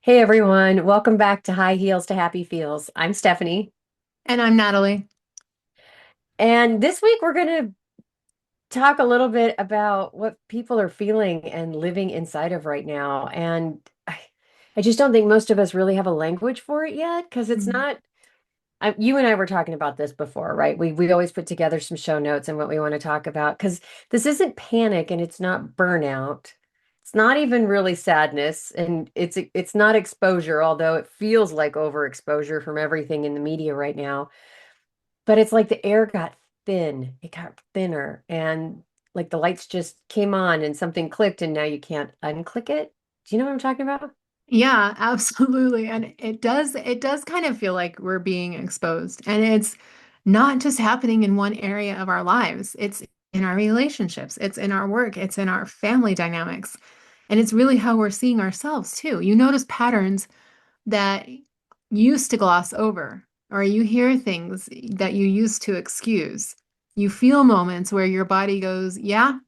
Hey everyone, welcome back to High Heels to Happy Feels. I'm Stephanie, And I'm Natalie. and this week we're going to talk a little bit about what people are feeling and living inside of right now. And I just don't think most of us really have a language for it yet because it's Mhm. not. You and I were talking about this before, right? We always put together some show notes and what we want to talk about because this isn't panic and it's not burnout. It's not even really sadness and it's not exposure, although it feels like overexposure from everything in the media right now. But it's like the air got thin. It got thinner and like the lights just came on and something clicked and now you can't unclick it. Do you know what I'm talking about? Yeah, absolutely. And it does kind of feel like we're being exposed. And it's not just happening in one area of our lives. It's in our relationships, it's in our work, it's in our family dynamics. And it's really how we're seeing ourselves too. You notice patterns that you used to gloss over, or you hear things that you used to excuse. You feel moments where your body goes, yeah,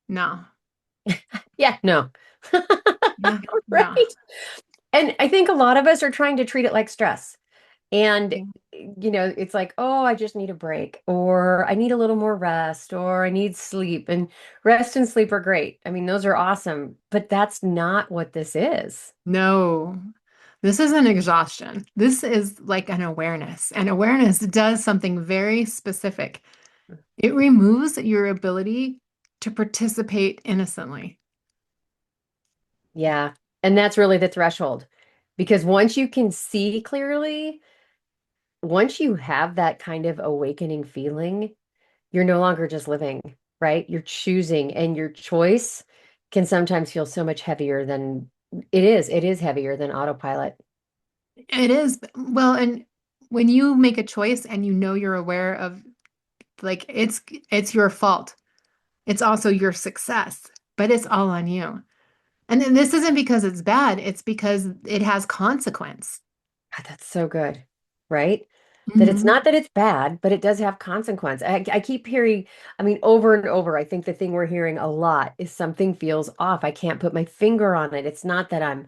no, Yeah, no. yeah, no. Right. And I think a lot of us are trying to treat it like stress. And, Yeah. it's like, oh, I just need a break, or I need a little more rest, or I need sleep. And rest and sleep are great. I mean, those are awesome, but that's not what this is. No, this is an exhaustion. This is like an awareness, and awareness does something very specific. It removes your ability to participate innocently. Yeah. And that's really the threshold. Because once you can see clearly, once you have that kind of awakening feeling, you're no longer just living, right? You're choosing, and your choice can sometimes feel so much heavier than it is. It is heavier than autopilot. It is, well, and when you make a choice and you know you're aware of like it's your fault. It's also your success, but it's all on you. And then this isn't because it's bad, it's because it has consequence. God, that's so good, right? That it's Mhm. not that it's bad, but it does have consequence. I keep hearing, I mean, over and over, I think the thing we're hearing a lot is something feels off. I can't put my finger on it. It's not that I'm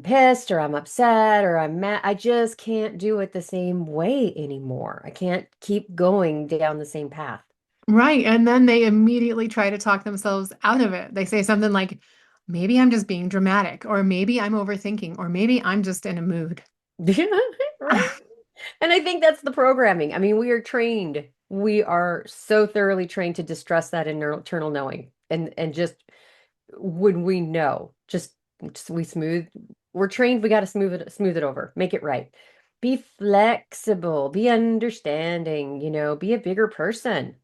pissed or I'm upset or I'm mad. I just can't do it the same way anymore. I can't keep going down the same path. Right. And then they immediately try to talk themselves out of it. They say something like, maybe I'm just being dramatic, or maybe I'm overthinking, or maybe I'm just in a mood. Right? And I think that's the programming. I mean, we are trained. We are so thoroughly trained to distrust that internal knowing. And just when we know, just we smooth, we're trained, we got to smooth it over, make it right. Be flexible, be understanding, be a bigger person.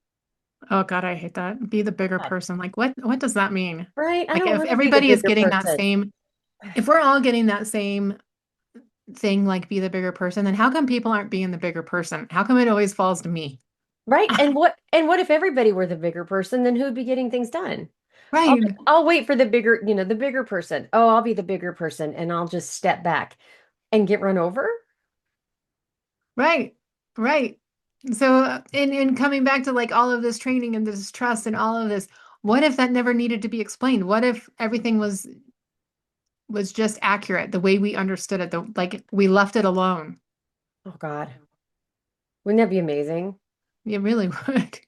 Oh God, I hate that. Be the bigger God, person. Like what does that mean? right? I Like don't if want to be the everybody is bigger getting that person. same, if we're all getting that same thing, like be the bigger person, then how come people aren't being the bigger person? How come it always falls to me? Right? And what if everybody were the bigger person, then who'd be getting things done? I'll Right. I'll wait for the bigger person. Oh, I'll be the bigger person and I'll just step back and get run over. Right. Right. So in coming back to like all of this training and this trust and all of this, what if that never needed to be explained? What if everything was just accurate the way we understood it, like we left it alone? Oh God. Wouldn't that be amazing? It really would.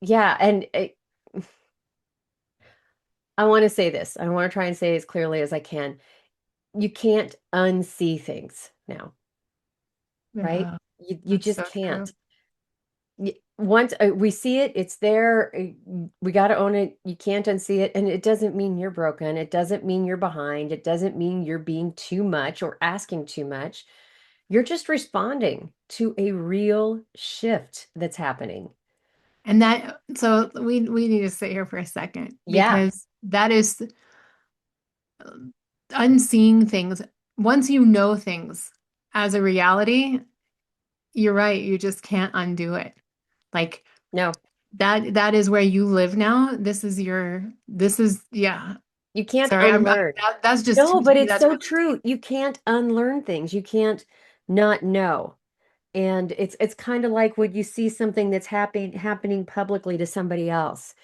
Yeah, and I want to say this. I want to try and say as clearly as I can. You can't unsee things now, right? Yeah, You that's just so true. can't. Once we see it, it's there. We got to own it. You can't unsee it. And it doesn't mean you're broken. It doesn't mean you're behind. It doesn't mean you're being too much or asking too much. You're just responding to a real shift that's happening. And that, so we need to sit here for a second Yeah. because that is unseeing things. Once you know things as a reality, you're right, you just can't undo it. Like No, that is where you live now. This is yeah. you can't Sorry, unlearn. that's just No, to but me, it's that's so really true. deep. You can't unlearn things. You can't not know. And it's kind of like when you see something that's happening publicly to somebody else.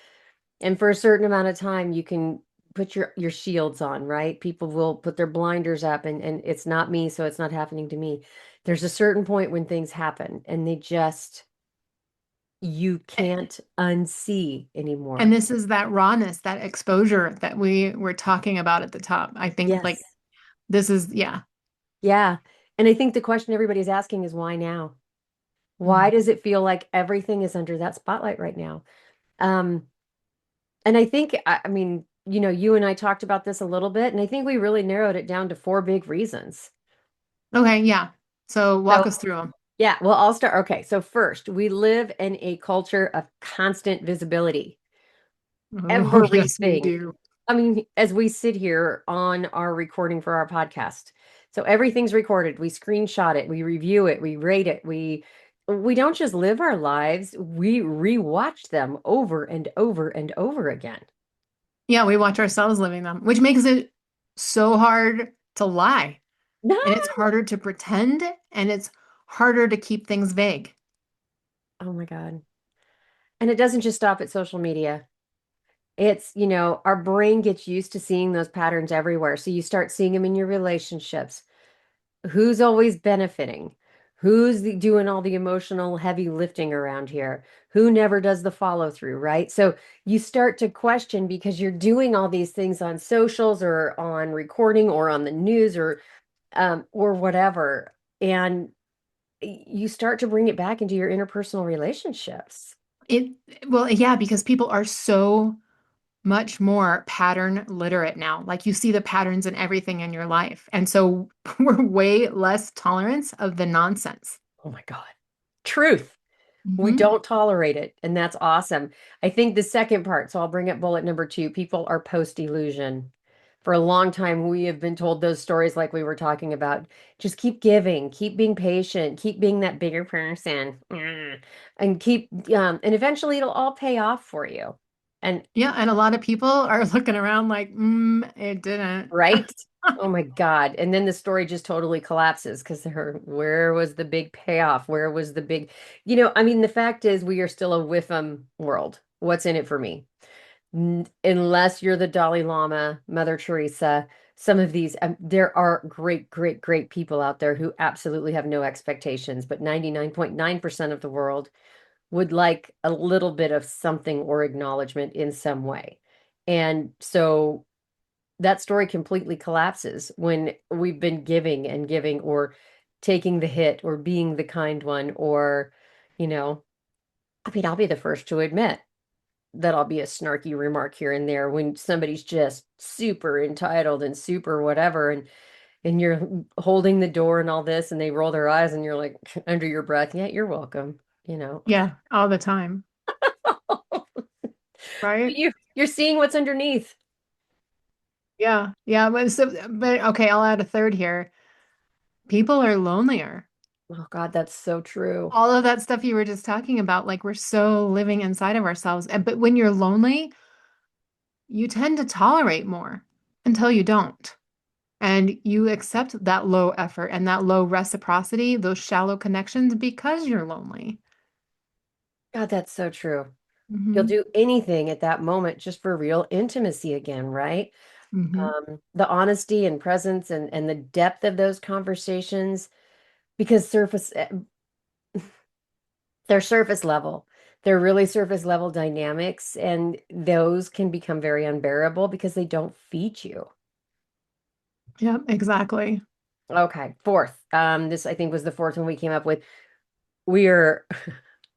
And for a certain amount of time, you can put your shields on, right? People will put their blinders up and it's not me, so it's not happening to me. There's a certain point when things happen and they just you can't unsee And anymore. this is that rawness, that exposure that we were talking about at the top. I think like Yes. this is, yeah. Yeah. And I think the question everybody's asking is why now? Why Mhm. does it feel like everything is under that spotlight right now? Um, and I think, I mean, you and I talked about this a little bit, and I think we really narrowed it down to four big reasons. Okay, yeah. So So, walk us through them. yeah, well, I'll start. Okay, so first, we live in a culture of constant visibility. Oh, yes, we Everything. do. I mean, as we sit here on our recording for our podcast, so everything's recorded. We screenshot it, we review it, we rate it. We don't just live our lives, we rewatch them over and over and over again. Yeah, we watch ourselves living them, which makes it so hard to lie. No. And it's harder to pretend, and it's harder to keep things vague. Oh my God. And it doesn't just stop at social media. It's our brain gets used to seeing those patterns everywhere. So you start seeing them in your relationships. Who's always benefiting? Doing all the emotional heavy lifting around here? Who never does the follow through, right? So you start to question because you're doing all these things on socials or on recording or on the news or whatever. And you start to bring it back into your interpersonal relationships. It, well, yeah, because people are so much more pattern literate now. Like you see the patterns in everything in your life. And so we're way less tolerance of the nonsense. Oh my God. Truth. We Hmm. don't tolerate it, and that's awesome. I think the second part, so I'll bring up bullet number two, people are post-illusion. For a long time, we have been told those stories like we were talking about. Just keep giving, keep being patient, keep being that bigger person, and and eventually it'll all pay off for you. And Yeah, and a lot of people are looking around like, it didn't. right? Oh my God. And then the story just totally collapses because where was the big payoff? Where was the big, I mean, the fact is we are still a whiffum world. What's in it for me? Unless you're the Dalai Lama, Mother Teresa, some of these, there are great, great, great people out there who absolutely have no expectations, but 99.9% of the world would like a little bit of something or acknowledgement in some way. And so that story completely collapses when we've been giving and giving or taking the hit or being the kind one or, you know, I mean, I'll be the first to admit that I'll be a snarky remark here and there when somebody's just super entitled and super whatever and you're holding the door and all this and they roll their eyes and you're like under your breath, yeah, you're welcome, you know. Yeah, all the time. Right? You're seeing what's underneath. Yeah. Yeah. But okay, I'll add a third here. People are lonelier. Oh God, that's so true. All of that stuff you were just talking about, like we're so living inside of ourselves. But when you're lonely, you tend to tolerate more until you don't. And you accept that low effort and that low reciprocity, those shallow connections because you're lonely. God, that's so true. You'll Hmm. do anything at that moment just for real intimacy again, right? Hmm. The honesty and presence and the depth of those conversations, because they're surface level. They're really surface level dynamics, and those can become very unbearable because they don't feed you. Yep, exactly. Okay, fourth. This I think was the fourth one we came up with. We are,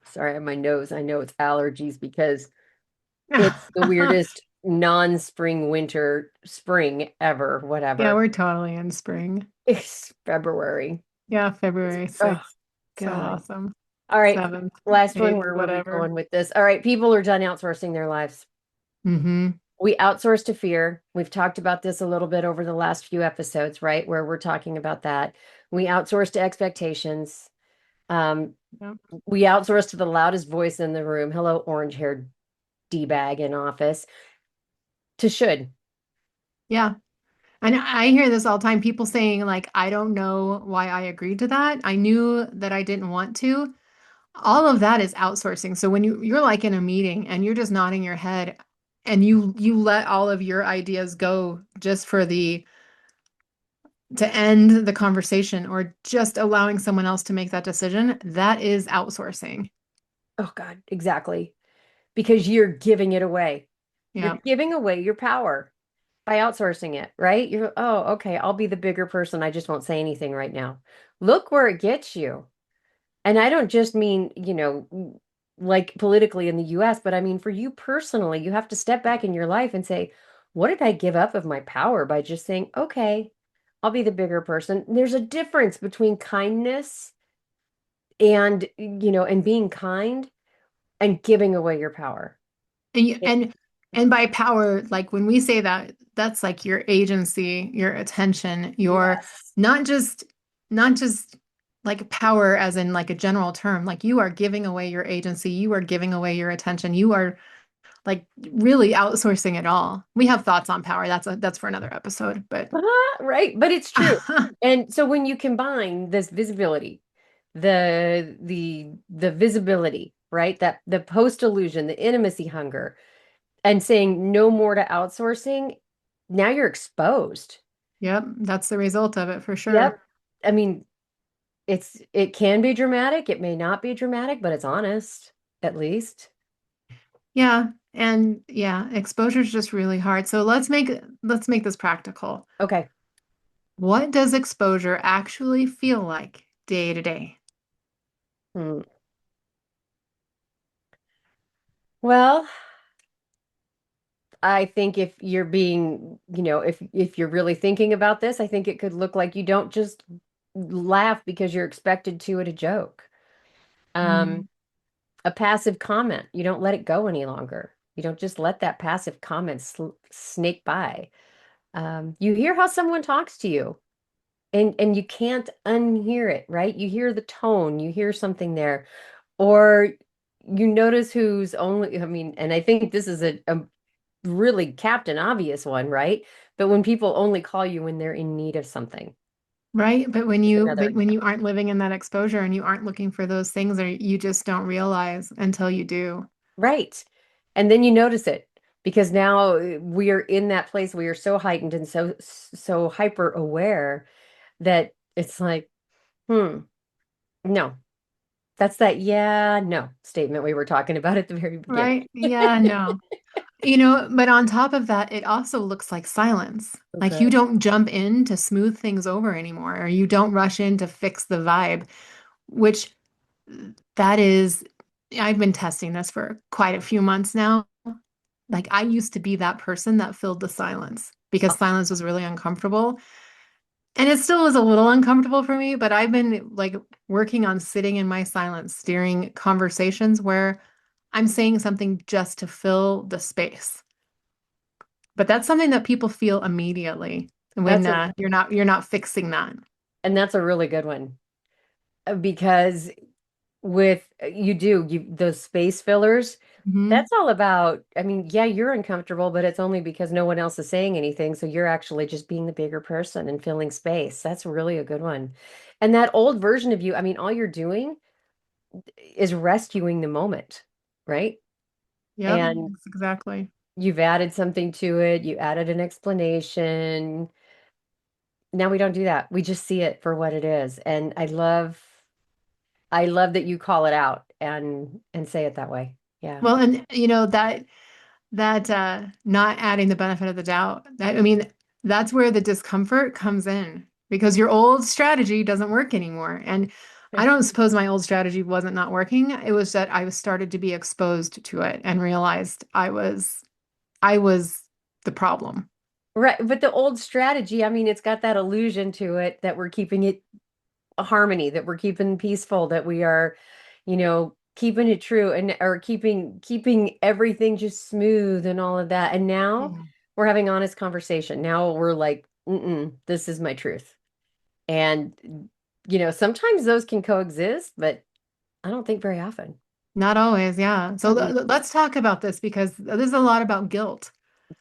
sorry, I have my nose. I know it's allergies because it's the weirdest non-spring winter spring ever, Yeah, whatever. we're totally in spring. It's February. Yeah, It's, February oh 6th. So God. awesome. All right. 7th, Last one. 8th, Where were we whatever. going with this? All right. People are done outsourcing their lives. Hmm. We outsource to fear. We've talked about this a little bit over the last few episodes, right? Where we're talking about that. We outsource to expectations. Um, Yep. we outsource to the loudest voice in the room. Hello, orange-haired D-bag in office. To should. Yeah. And I hear this all the time, people saying like, I don't know why I agreed to that. I knew that I didn't want to. All of that is outsourcing. So when you're like in a meeting and you're just nodding your head and you let all of your ideas go just for the to end the conversation or just allowing someone else to make that decision, that is outsourcing. Oh God, exactly. Because you're giving it away. You're Yeah. giving away your power by outsourcing it, right? You're, oh, okay, I'll be the bigger person. I just won't say anything right now. Look where it gets you. And I don't just mean, like politically in the US, but I mean for you personally, you have to step back in your life and say, what did I give up of my power by just saying, okay, I'll be the bigger person? There's a difference between kindness and being kind and giving away your power. And you, It- and by power, like when we say that, that's like your agency, your attention, your yes. not just not just like power as in like a general term. Like you are giving away your agency, you are giving away your attention, you are like really outsourcing it all. We have thoughts on power. That's for another episode, but Right, but it's true. And so when you combine this visibility, the visibility, right? That the post illusion, the intimacy hunger, and saying no more to outsourcing, now you're exposed. yep, that's the result of it for Yep. sure. I mean, it can be dramatic, it may not be dramatic, but it's honest, at least. Yeah, and yeah, exposure is just really hard. So let's make this practical. Okay. What does exposure actually feel like day to day? Hmm. Well, I think if you're being, if you're really thinking about this, I think it could look like you don't just laugh because you're expected to at a joke. Um, Mm, a passive comment, you don't let it go any longer. You don't just let that passive comment snake by. You hear how someone talks to you, and you can't unhear it, right? You hear the tone, you hear something there, or you notice who's only, I mean, and I think this is a really captain obvious one, right? But when people only call you when they're in need of something, right? But when it's you another but when you example. aren't living in that exposure and you aren't looking for those things or you just don't realize until you do. Right. And then you notice it because now we are in that place. We are so heightened and so hyper aware that it's like, no, that's that yeah, no statement we were talking about at the very beginning. Right? Yeah, no. But on top of that, it also looks like silence. Like you Okay. don't jump in to smooth things over anymore, or you don't rush in to fix the vibe, which that is, I've been testing this for quite a few months now. Like I used to be that person that filled the silence because silence was really uncomfortable. And it still is a little uncomfortable for me, but I've been like working on sitting in my silence, steering conversations where I'm saying something just to fill the space. But that's something that people feel immediately when That's a you're not fixing that. and that's a really good one because with you those space fillers, Hmm. that's all about, I mean, yeah, you're uncomfortable, but it's only because no one else is saying anything, so you're actually just being the bigger person and filling space. That's really a good one. And that old version of you, I mean, all you're doing is rescuing the moment, right? Yep, And that's exactly. you've added something to it, you added an explanation. Now we don't do that. We just see it for what it is. And I love that you call it out and say it that way. Yeah. Well, and that not adding the benefit of the doubt. I mean, that's where the discomfort comes in because your old strategy doesn't work anymore. And I don't suppose my old strategy wasn't not working. It was that I was started to be exposed to it and realized I was the problem. Right. But the old strategy, I mean, it's got that illusion to it that we're keeping it a harmony, that we're keeping peaceful, that we are, keeping it true and or keeping everything just smooth and all of that. And now Yeah. we're having honest conversation. Now we're like, this is my truth. And sometimes those can coexist, but I don't think very often. Not always, yeah. So Mm-mm. let's talk about this because there's a lot about guilt.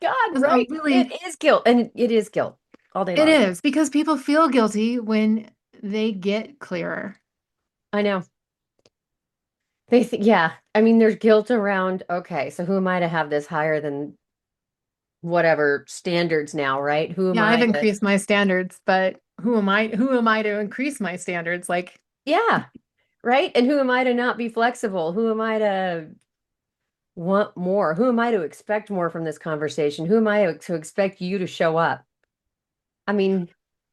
God, 'Cause right? It really, is guilt, and it is guilt all day it long. is because people feel guilty when they get clearer. I know. They think, yeah. I mean, there's guilt around, okay, so who am I to have this higher than? whatever standards now, right? Who am Yeah, I've I to, increased my standards, but who am I to increase my standards? Like, yeah, right? And who am I to not be flexible? Who am I to want more? Who am I to expect more from this conversation? Who am I to expect you to show up? I mean,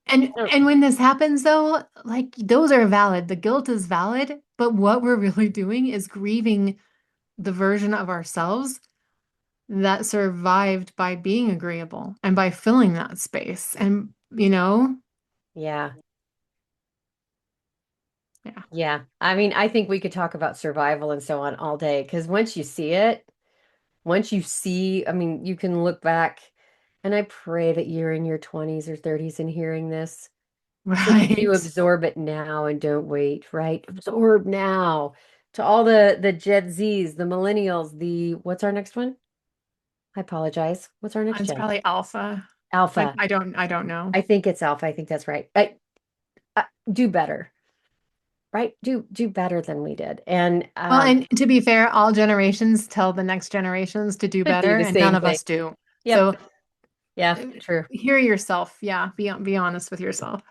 and I don't- and when this happens though, like those are valid. The guilt is valid, but what we're really doing is grieving the version of ourselves that survived by being agreeable and by filling that space. And, yeah, yeah, yeah. I mean, I think we could talk about survival and so on all day because once you see it, once you see, I mean, you can look back, and I pray that you're in your 20s or 30s and hearing this so that you right. absorb it now and don't wait, right? Absorb now. To all the Gen Zs, the millennials, the what's our next one? I apologize. What's our next It's gen? probably alpha. Alpha. I don't know. I think it's alpha. I think that's right. Do better, right? Do better than we did, and Well, and to be fair, all generations tell the next generations to do to do better, the and none same of thing. us do. Yep. So Yeah. True. hear yourself. Yeah, be honest with yourself.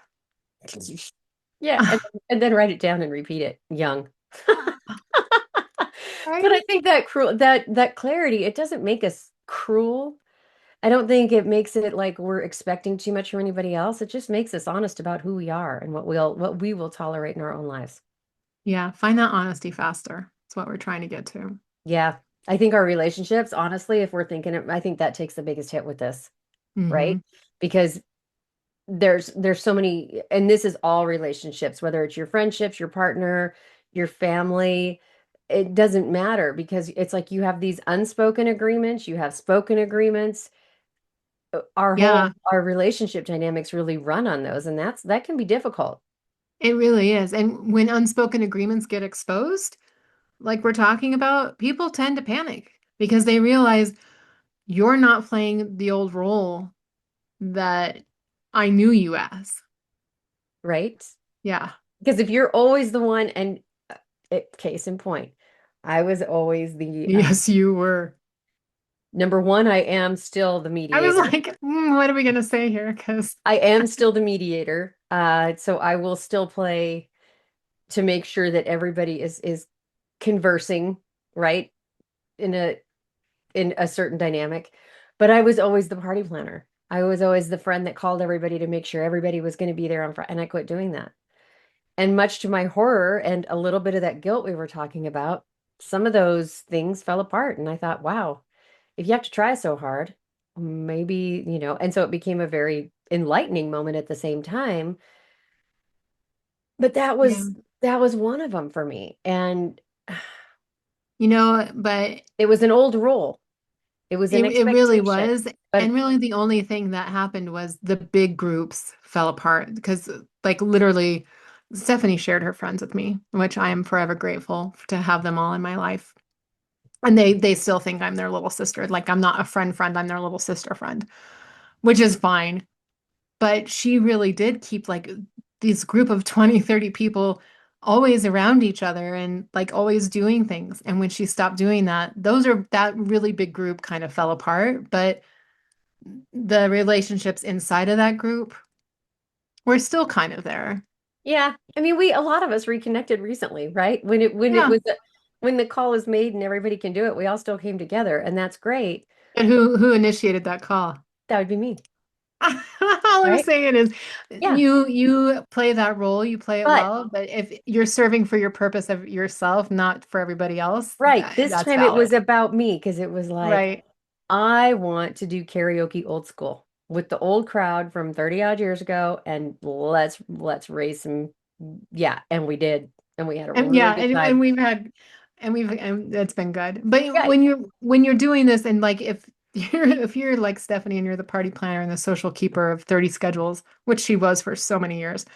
Yeah, and then write it down and repeat it young. But I Right? think that cruel that clarity, it doesn't make us cruel. I don't think it makes it like we're expecting too much from anybody else. It just makes us honest about who we are and what we will tolerate in our own lives. Yeah, find that honesty faster. That's what we're trying to get to. Yeah. I think our relationships, honestly, if we're thinking it, I think that takes the biggest hit with this, right? Hmm. Because there's so many, and this is all relationships, whether it's your friendships, your partner, your family, it doesn't matter because it's like you have these unspoken agreements, you have spoken agreements. Yeah, Our relationship dynamics really run on those, and that can be difficult. it really is. And when unspoken agreements get exposed, like we're talking about, people tend to panic because they realize you're not playing the old role that I knew you as. Right? Yeah. Because if you're always the one, and case in point, I was always the Yes, you were. number one. I am still the I was mediator. like, what are we going to say here? Because, I am still the mediator. So I will still play to make sure that everybody is conversing, right? In a certain dynamic. But I was always the party planner. I was always the friend that called everybody to make sure everybody was going to be there on Friday, and I quit doing that. And much to my horror and a little bit of that guilt we were talking about, some of those things fell apart. And I thought, wow, if you have to try so hard, maybe, and so it became a very enlightening moment at the same time. But yeah, that was one of them for me. And but it was an old role. It was an it really expectation. was. But And really, the only thing that happened was the big groups fell apart because, like, literally, Stephanie shared her friends with me, which I am forever grateful to have them all in my life. And they still think I'm their little sister. Like, I'm not a friend, I'm their little sister friend, which is fine. But she really did keep like these group of 20, 30 people always around each other and like always doing things. And when she stopped doing that, that really big group kind of fell apart. But the relationships inside of that group were still kind of there. yeah, I mean, a lot of us reconnected recently, right? Yeah. When the call was made and everybody can do it, we all still came together, and that's great. And who initiated that call? That would be me, All I'm right? saying is Yeah, you play that role, you play it but well, but if you're serving for your purpose of yourself, not for everybody else, right, this that's time it was valid. about me because it was like Right. I want to do karaoke old school with the old crowd from 30 odd years ago, and let's raise some, yeah, and we did, and we had a And really yeah, good and time. we've had and it's been good. But Yeah, when you're doing this and like if you're like Stephanie and you're the party planner and the social keeper of 30 schedules, which she was for so many years,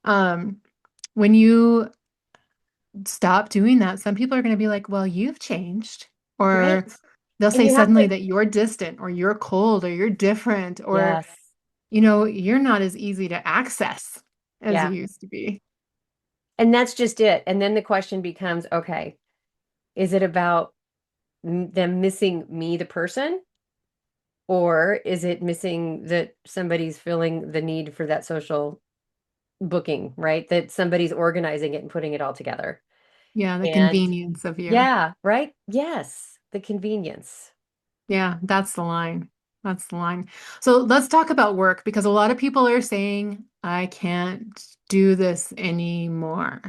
um, when you stop doing that, some people are going to be like, well, you've changed. right. Or they'll And say you have suddenly to, that you're distant or you're cold or you're different or, yes, you're not as easy to access as you yeah. used to be. And that's just it. And then the question becomes, okay, is it about them missing me, the person, Or is it missing that somebody's feeling the need for that social booking, right? That somebody's organizing it and putting it all together. Yeah, the And convenience of you. yeah, right? Yes, the convenience. Yeah, that's the line. That's the line. So let's talk about work because a lot of people are saying, I can't do this anymore.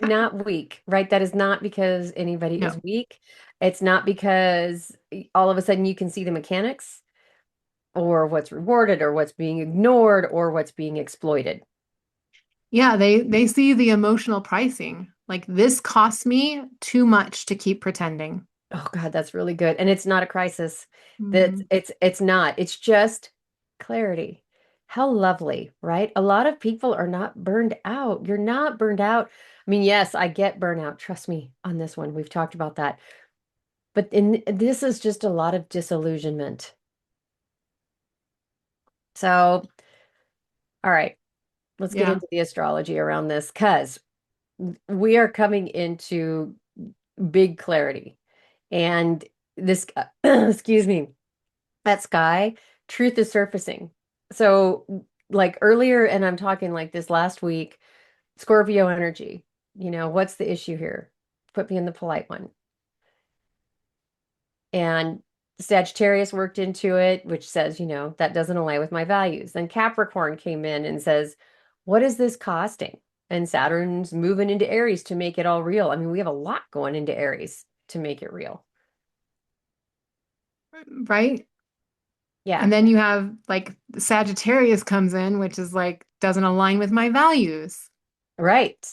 Not weak, right? That is not because anybody is No. weak. It's not because all of a sudden you can see the mechanics or what's rewarded or what's being ignored or what's being exploited. Yeah, they see the emotional pricing. Like this costs me too much to keep pretending. Oh God, that's really good. And it's not a crisis. That's Mhm. it's not. It's just clarity. How lovely, right? A lot of people are not burned out. You're not burned out. I mean, yes, I get burnout. Trust me on this one. We've talked about that. But this is just a lot of disillusionment. So, all right, let's get Yeah. into the astrology around this because we are coming into big clarity. And this, excuse me, that sky, truth is surfacing. So, like earlier, and I'm talking like this last week, Scorpio energy, what's the issue here? Put me in the polite one. And Sagittarius worked into it, which says, that doesn't align with my values. Then Capricorn came in and says, what is this costing? And Saturn's moving into Aries to make it all real. I mean, we have a lot going into Aries to make it real. Right? Yeah, And then you have like Sagittarius comes in, which is like doesn't align with my values. right.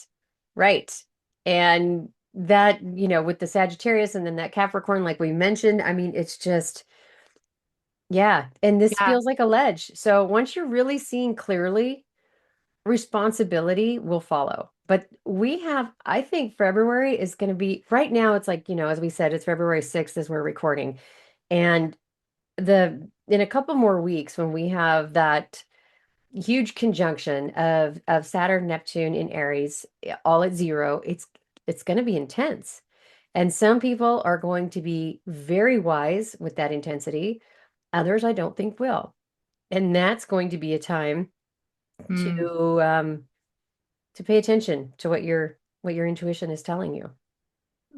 Right. And that, with the Sagittarius and then that Capricorn, like we mentioned, I mean, it's just, yeah. And this Yeah. feels like a ledge. So once you're really seeing clearly, responsibility will follow. But we have, I think February is going to be right now. It's like, as we said, it's February 6th as we're recording. And in a couple more weeks, when we have that huge conjunction of Saturn, Neptune in Aries, all at zero, it's going to be intense. And some people are going to be very wise with that intensity. Others I don't think will. And that's going to be a time Mm. to pay attention to what your intuition is telling you.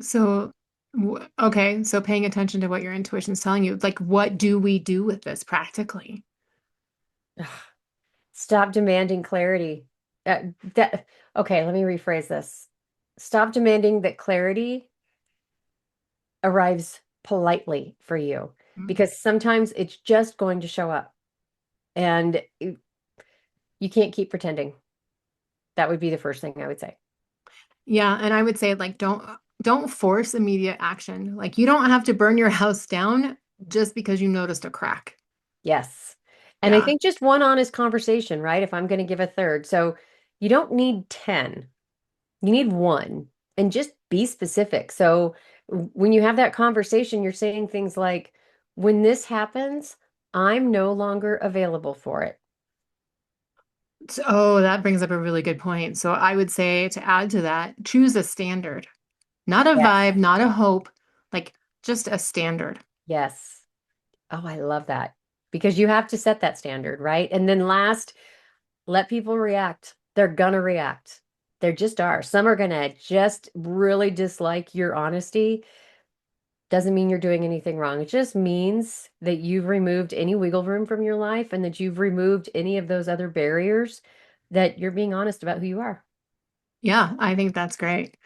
So, okay, so paying attention to what your intuition is telling you, like what do we do with this practically? Stop demanding clarity. That okay, let me rephrase this. Stop demanding that clarity arrives politely for you Mm. because sometimes it's just going to show up and you can't keep pretending. That would be the first thing I would say. Yeah, and I would say like don't force immediate action. Like you don't have to burn your house down just because you noticed a crack. Yes. And I Yeah. think just one honest conversation, right? If I'm going to give a third. So you don't need 10. You need one and just be specific. So when you have that conversation, you're saying things like, when this happens, I'm no longer available for it. Oh, that brings up a really good point. So I would say to add to that, choose a standard, not a Yes. vibe, not a hope, like just a standard. Yes. Oh, I love that because you have to set that standard, right? And then last, let people react. They're gonna react. There just are. Some are gonna just really dislike your honesty. Doesn't mean you're doing anything wrong. It just means that you've removed any wiggle room from your life and that you've removed any of those other barriers that you're being honest about who you are. Yeah, I think that's great.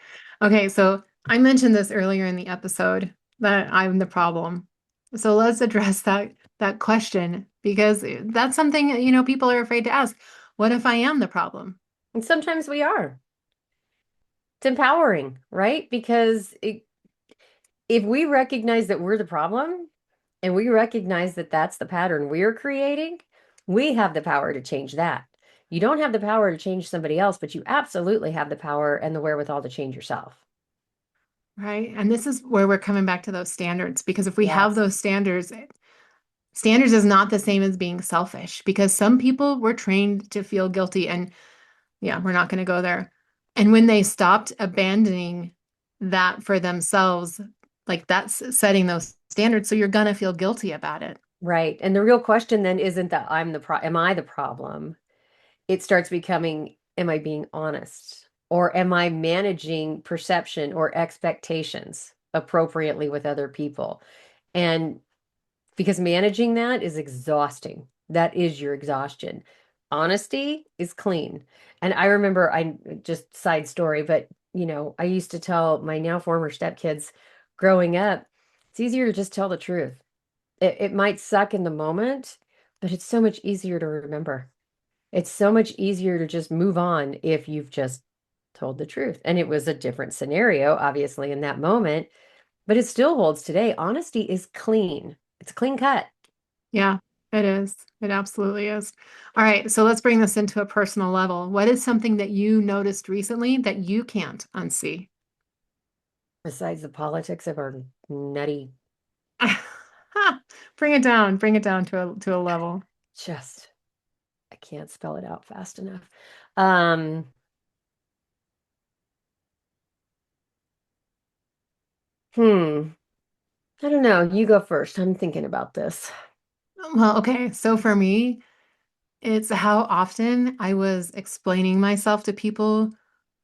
Okay, so I mentioned this earlier in the episode that I'm the problem. So let's address that question because that's something, people are afraid to ask. What if I am the problem? And sometimes we are. It's empowering, right? Because if we recognize that we're the problem and we recognize that that's the pattern we're creating, we have the power to change that. You don't have the power to change somebody else, but you absolutely have the power and the wherewithal to change yourself. Right? And this is where we're coming back to those standards because if we have Yes. those standards, standards is not the same as being selfish because some people were trained to feel guilty and yeah, we're not going to go there. And when they stopped abandoning that for themselves, like that's setting those standards. So you're gonna feel guilty about it. Right. And the real question then isn't that am I the problem? It starts becoming, am I being honest? Or am I managing perception or expectations appropriately with other people? And because managing that is exhausting. That is your exhaustion. Honesty is clean. And I remember, I just side story, but I used to tell my now former stepkids growing up, it's easier to just tell the truth. It might suck in the moment, but it's so much easier to remember. It's so much easier to just move on if you've just told the truth. And it was a different scenario, obviously, in that moment, but it still holds today. Honesty is clean. It's clean cut. Yeah, it is. It absolutely is. All right, so let's bring this into a personal level. What is something that you noticed recently that you can't unsee? Besides the politics of our nutty, Bring it down to a level. just, I can't spell it out fast enough. Um, hmm, I don't know. You go first. I'm thinking about this. Well, okay, so for me, it's how often I was explaining myself to people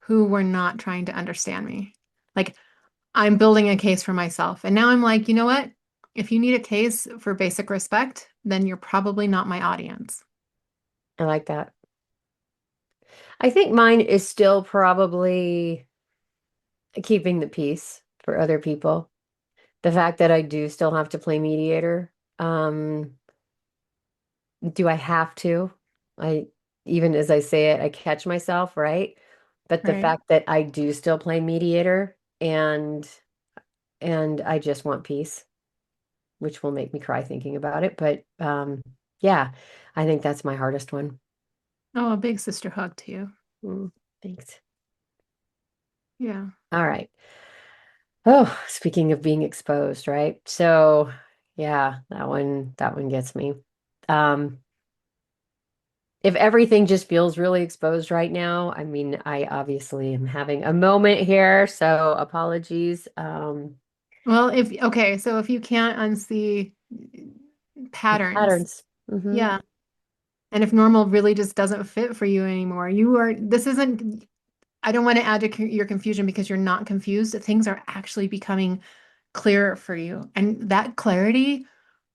who were not trying to understand me. Like, I'm building a case for myself. And now I'm like, you know what? If you need a case for basic respect, then you're probably not my audience. I like that. I think mine is still probably keeping the peace for other people. The fact that I do still have to play mediator. Do I have to? I even as I say it, I catch myself, right? But the Right. fact that I do still play mediator and I just want peace, which will make me cry thinking about it. But yeah, I think that's my hardest one. Oh, a big sister hug to you. Mm, thanks. Yeah. All right. Oh, speaking of being exposed, right? So yeah, that one gets me. Um, if everything just feels really exposed right now, I mean, I obviously am having a moment here, so apologies. Well, if okay, so if you can't unsee patterns, Patterns. Hmm. yeah. And if normal really just doesn't fit for you anymore, this isn't, I don't want to add to your confusion because you're not confused. Things are actually becoming clearer for you. And that clarity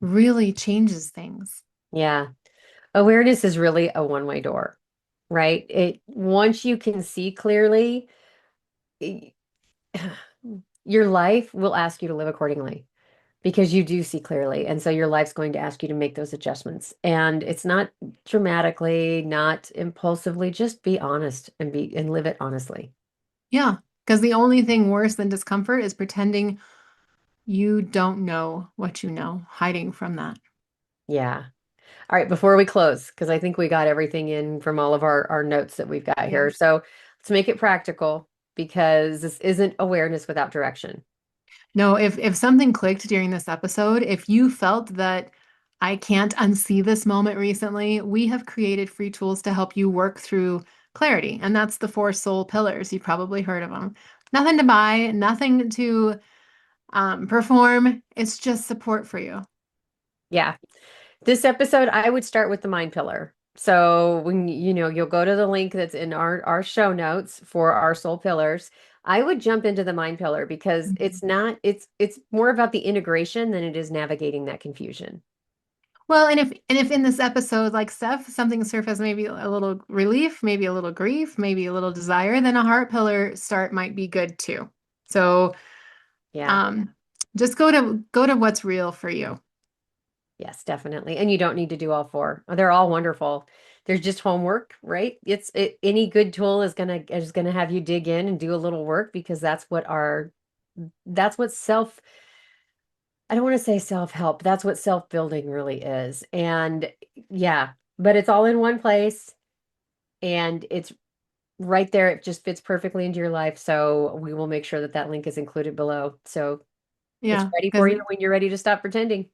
really changes things. Yeah. Awareness is really a one-way door, right? It once you can see clearly, y- your life will ask you to live accordingly because you do see clearly. And so your life's going to ask you to make those adjustments. And it's not dramatically, not impulsively, just be honest and live it honestly. Yeah. Because the only thing worse than discomfort is pretending you don't know what you know, hiding from that. Yeah. All right, before we close, because I think we got everything in from all of our notes that we've got Yeah. here. So let's make it practical because this isn't awareness without direction. No, if something clicked during this episode, if you felt that I can't unsee this moment recently, we have created free tools to help you work through clarity. And that's the four soul pillars. You've probably heard of them. Nothing to buy, nothing to perform. It's just support for you. Yeah. This episode, I would start with the mind pillar. So when you'll go to the link that's in our show notes for our soul pillars. I would jump into the mind pillar because Mhm. it's more about the integration than it is navigating that confusion. Well, and if in this episode, like Steph, something surfaced, maybe a little relief, maybe a little grief, maybe a little desire, then a heart pillar start might be good too. So Yeah. Um, just go to what's real for you. Yes, definitely. And you don't need to do all four. They're all wonderful. There's just homework, right? Any good tool is gonna have you dig in and do a little work because that's what self I don't want to say self-help. That's what self-building really is. And yeah, but it's all in one place and it's right there. It just fits perfectly into your life. So we will make sure that that link is included below. So it's Yeah, ready for because you when you're ready to stop pretending.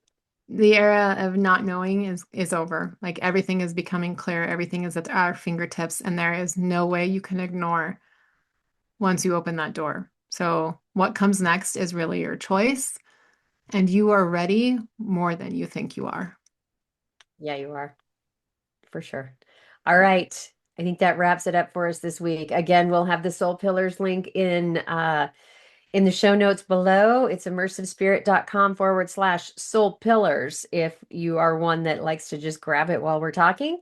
the era of not knowing is over. Like everything is becoming clear, everything is at our fingertips, and there is no way you can ignore once you open that door. So what comes next is really your choice, and you are ready more than you think you are. Yeah, you are for sure. All right. I think that wraps it up for us this week. Again, we'll have the Soul Pillars link in the show notes below. It's immersivespirit.com/soul pillars if you are one that likes to just grab it while we're talking.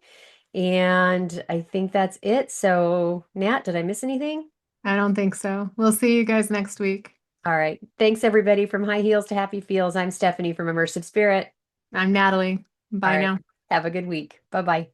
And I think that's it. So, Nat, did I miss anything? I don't think so. We'll see you guys next week. All right. Thanks, everybody. From High Heels to Happy Feels. I'm Stephanie from Immersive Spirit. I'm Natalie. All Bye right. now. Have a good week. Bye bye.